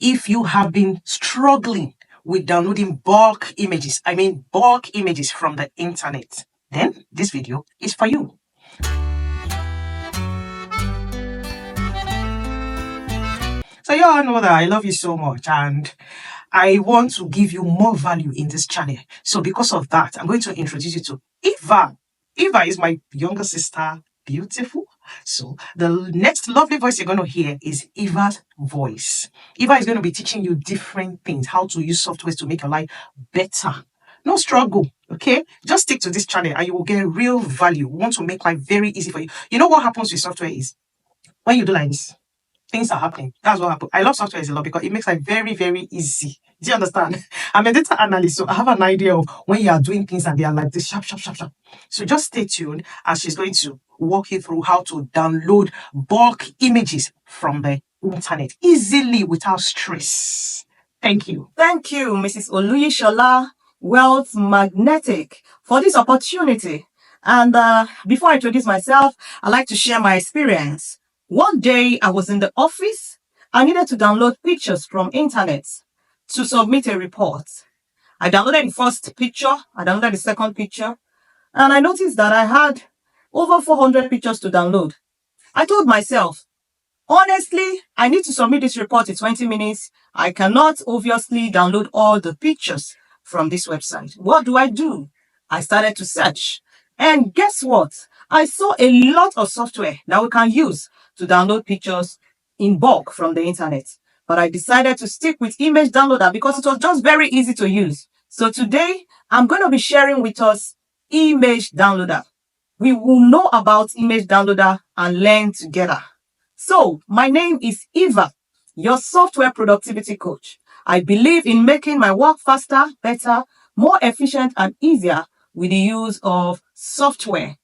if you have been struggling with downloading bulk images, bulk images from the internet, then this video is for you. So you all know that I love you so much and I want to give you more value in this channel. So because of that, I'm going to introduce you to Eva. Eva is my younger sister, beautiful. So the next lovely voice you're going to hear is Eva's voice. Eva is going to be teaching you different things, how to use software to make your life better. No struggle, okay? Just stick to this channel and you will get real value. We want to make life very easy for you. You know what happens with software is when you do like this, things are happening. That's what happened. I love software a lot because it makes life very, very easy. Do you understand? I'm a data analyst, so I have an idea of when you are doing things and they are like this sharp, sharp, sharp, sharp. So just stay tuned as she's going to walk you through how to download bulk images from the internet easily without stress. Thank you. Thank you, Mrs. Oluyishola, Wealth Magnetic, for this opportunity. And before I introduce myself, I'd like to share my experience. One day I was in the office. I needed to download pictures from internet to submit a report. I downloaded the first picture, I downloaded the second picture, and I noticed that I had over 400 pictures to download. I told myself, honestly, I need to submit this report in 20 minutes. I cannot obviously download all the pictures from this website. What do? I started to search. And guess what? I saw a lot of software that we can use to download pictures in bulk from the internet. But I decided to stick with Image Downloader because it was just very easy to use. So today, I'm going to be sharing with us Image Downloader. We will know about Image Downloader and learn together. So, my name is Eva, your software productivity coach. I believe in making my work faster, better, more efficient, and easier with the use of software.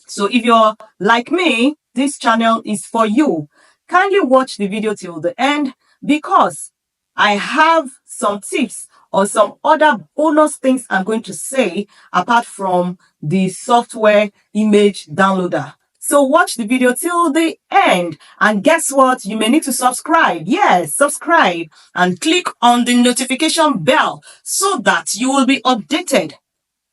So if you're like me, this channel is for you. Kindly watch the video till the end because I have some tips or some other bonus things I'm going to say apart from the software image downloader. So watch the video till the end. And guess what? You may need to subscribe. Yes, subscribe and click on the notification bell so that you will be updated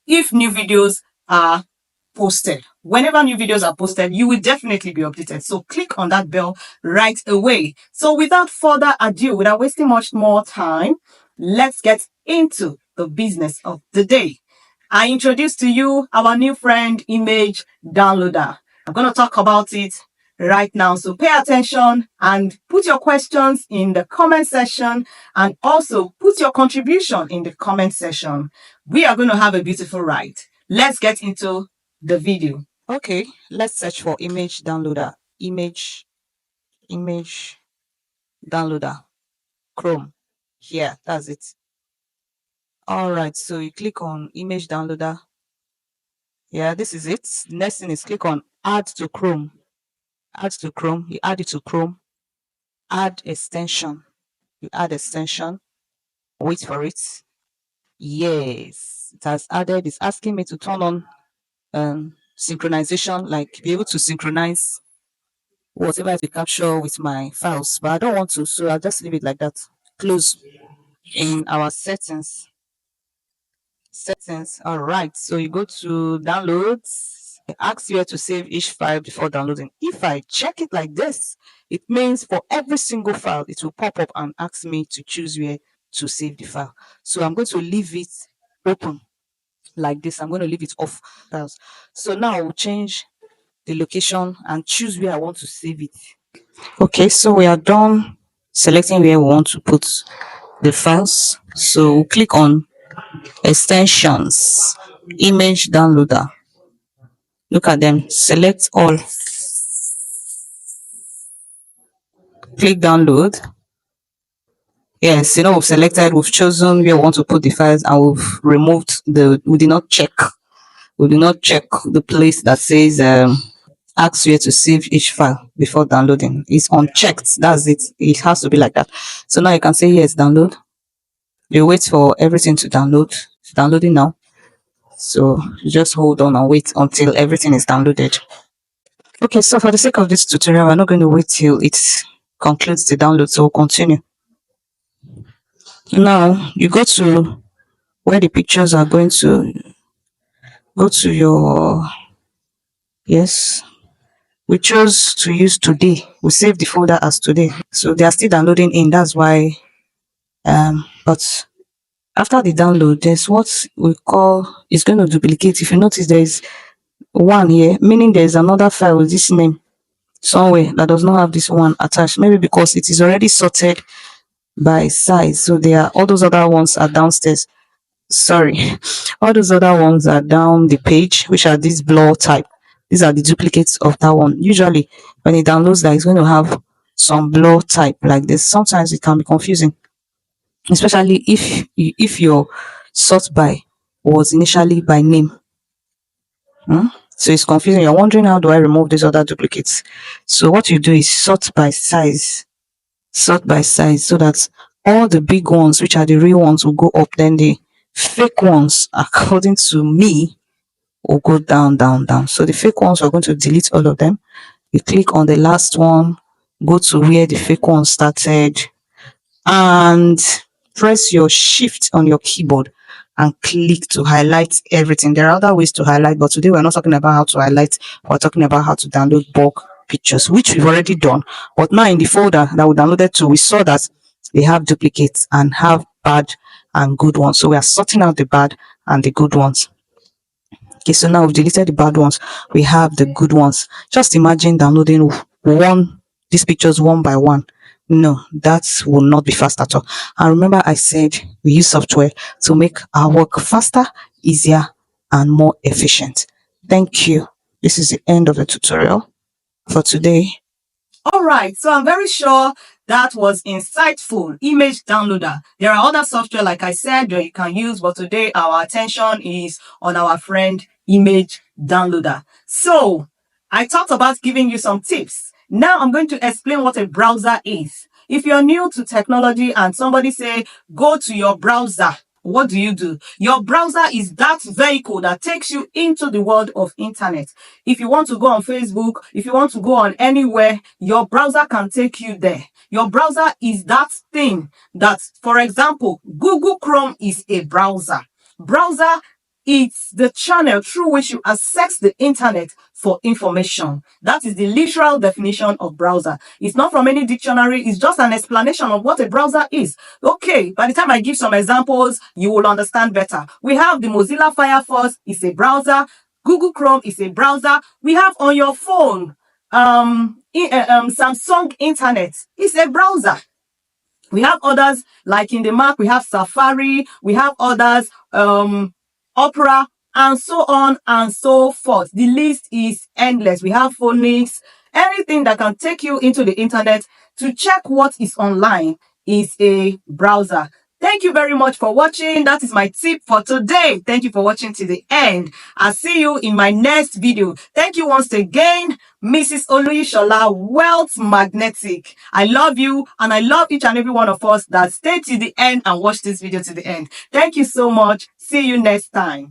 if new videos are posted. Whenever new videos are posted, you will definitely be updated. So click on that bell right away. So without further ado, without wasting much more time, let's get into the business of the day. I introduce to you our new friend, Image Downloader. I'm going to talk about it right now. So pay attention and put your questions in the comment section and also put your contribution in the comment section. We are going to have a beautiful ride. Let's get into the video. Okay, let's search for Image Downloader. Image Downloader. Chrome. Here, that's it. All right, so you click on Image Downloader. Yeah, this is it. Next thing is click on Add to Chrome. Add to Chrome. You add it to Chrome. Add extension. You add extension. Wait for it. Yes, it has added. It's asking me to turn on synchronization, like be able to synchronize whatever I capture with my files. But I don't want to, so I'll just leave it like that. Close. In our settings. All right, so you go to downloads. It asks you where to save each file before downloading. If I check it like this, it means for every single file it will pop up and ask me to choose where to save the file. So I'm going to leave it open like this. I'm going to leave it off files. So now I will change the location and choose where I want to save it. Okay, so we are done selecting where we want to put the files. So we'll click on extensions, Image Downloader. Look at them, select all, click download. Yes, we've selected, we've chosen where we want to put the files, and we've removed we did not check the place that says ask you to save each file before downloading. It's unchecked. That's it. It has to be like that. So now you can say yes, download. You wait for everything to download. It's downloading now. So you just hold on and wait until everything is downloaded. Okay, so for the sake of this tutorial, we're not going to wait till it concludes the download. So we'll continue. Now you go to where the pictures are going to go to your, yes, we chose to use today. We save the folder as today. So they are still downloading in. That's why but after the download, there's what we call it's going to duplicate. If you notice there is one here, meaning there is another file with this name somewhere that does not have this one attached. Maybe because it is already sorted by size. So there are all those other ones are downstairs. Sorry, all those other ones are down the page, which are this blur type. These are the duplicates of that one. Usually when it downloads that, it's going to have some blur type like this. Sometimes it can be confusing, especially if your sort by was initially by name. So it's confusing. You're wondering, how do I remove these other duplicates? So what you do is sort by size, so that all the big ones, which are the real ones, will go up. Then the fake ones, according to me, will go down, down, down. So the fake ones, we're going to delete all of them. You click on the last one, go to where the fake one started, and press your shift on your keyboard and click to highlight everything. There are other ways to highlight, but today we're not talking about how to highlight. We're talking about how to download bulk pictures, which we've already done. But now in the folder that we downloaded to, we saw that they have duplicates and have bad and good ones. So we are sorting out the bad and the good ones. Okay, so now we've deleted the bad ones. We have the good ones. Just imagine downloading these pictures one by one. No, that will not be fast at all. And remember, I said we use software to make our work faster, easier, and more efficient. Thank you. This is the end of the tutorial for today. All right, so I'm very sure that was insightful. Image downloader. There are other software, like I said, that you can use, but today our attention is on our friend image downloader. So I talked about giving you some tips. Now I'm going to explain what a browser is. If you're new to technology and somebody say, go to your browser, what do? Your browser is that vehicle that takes you into the world of internet. If you want to go on Facebook, if you want to go on anywhere, your browser can take you there. Your browser is that thing that, for example, Google Chrome is a browser. Browser, it's the channel through which you access the internet for information. That is the literal definition of browser. It's not from any dictionary. It's just an explanation of what a browser is. Okay, by the time I give some examples, you will understand better. We have the Mozilla Firefox is a browser. Google Chrome is a browser. We have on your phone, Samsung Internet is a browser. We have others like in the Mac, we have Safari, we have others, Opera, and so on and so forth. The list is endless. We have Phonics. Anything that can take you into the internet to check what is online is a browser. Thank you very much for watching. That is my tip for today. Thank you for watching to the end. I'll see you in my next video. Thank you once again, Mrs. Oluyishola, Wealth Magnetic. I love you, and I love each and every one of us that stay to the end and watch this video to the end. Thank you so much. See you next time.